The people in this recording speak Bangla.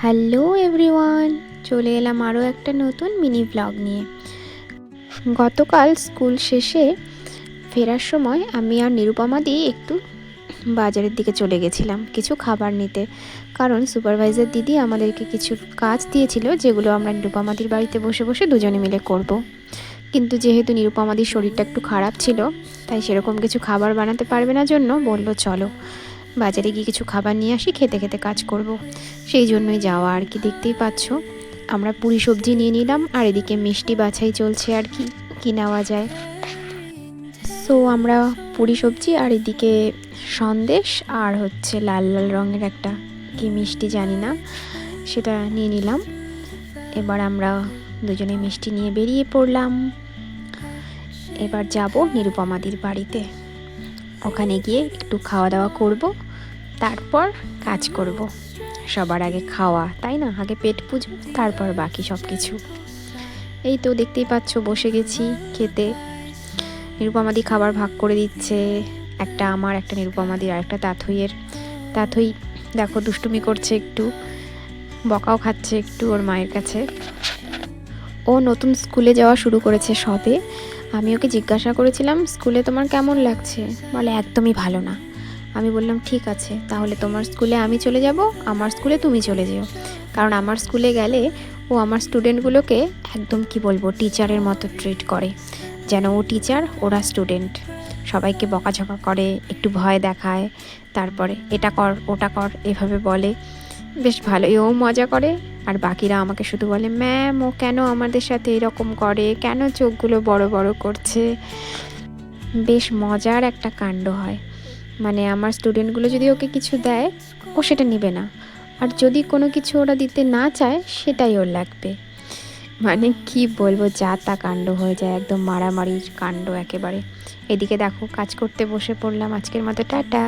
হ্যালো এভরিওয়ান, চলে এলাম আরও একটা নতুন মিনি ব্লগ নিয়ে। গতকাল স্কুল শেষে ফেরার সময় আমি আর নিরুপমাদি একটু বাজারের দিকে চলে গেছিলাম কিছু খাবার নিতে, কারণ সুপারভাইজার দিদি আমাদেরকে কিছু কাজ দিয়েছিল যেগুলো আমরা নিরুপমাদির বাড়িতে বসে বসে দুজনে মিলে করব। কিন্তু যেহেতু নিরুপমাদির শরীরটা একটু খারাপ ছিল, তাই সেরকম কিছু খাবার বানাতে পারবে না জন্য বলল চলো বাজারে গিয়ে কিছু খাবার নিয়ে আসি, খেতে খেতে কাজ করব। সেই জন্যই যাওয়া আর কি। দেখতেই পাচ্ছ আমরা পুরি সবজি নিয়ে নিলাম, আর এদিকে মিষ্টি বাছাই চলছে আর কি কী নেওয়া যায়। সো আমরা পুরি সবজি আর এদিকে সন্দেশ আর হচ্ছে লাল লাল রঙের একটা কি মিষ্টি জানি না, সেটা নিয়ে নিলাম। এবার আমরা দুজনে মিষ্টি নিয়ে বেরিয়ে পড়লাম। এবার যাব নিরুপমাদির বাড়িতে, ওখানে গিয়ে একটু খাওয়া দাওয়া করব, তারপর কাজ করব। সবার আগে খাওয়া, তাই না? আগে পেট পুজো, তারপর বাকি সব কিছু। এই তো দেখতেই পাচ্ছ বসে গেছি খেতে। নিরুপমাদি খাবার ভাগ করে দিচ্ছে, একটা আমার, একটা নিরুপমাদির, আর একটা তাথইয়ের। তাথই দেখো দুষ্টুমি করছে, একটু বকাও খাচ্ছে একটু ওর মায়ের কাছে। ও নতুন স্কুলে যাওয়া শুরু করেছে সবে। আমি ওকে জিজ্ঞাসা করেছিলাম স্কুলে তোমার কেমন লাগছে, বলে একদমই ভালো না। আমি বললাম ঠিক আছে, তাহলে তোমার স্কুলে আমি চলে যাব, আমার স্কুলে তুমি চলে যেও। কারণ আমার স্কুলে গেলে ও আমার স্টুডেন্টগুলোকে একদম কি বলবো টিচারের মতো ট্রিট করে, যেন ও টিচার ওরা স্টুডেন্ট। সবাইকে বকাঝকা করে, একটু ভয় দেখায়, তারপরে এটা কর ওটা কর এভাবে বলে। বেশ ভালোই ও মজা করে। আর বাকিরা আমাকে শুধু বলে ম্যাম ও কেন আমাদের সাথে এরকম করে, কেন চোখগুলো বড় বড় করছে। বেশ মজার একটা কাণ্ড হয়। মানে আমার স্টুডেন্টগুলো যদি ওকে কিছু দেয় ও সেটা নেবে না, আর যদি কোনো কিছু ওরা দিতে না চায় সেটাই ওর লাগবে। মানে কি বলবো, যা তা কাণ্ড হয়ে যায়, একদম মারামারির কাণ্ড একেবারে। এদিকে দেখো কাজ করতে বসে পড়লাম। আজকের মতো টাটা।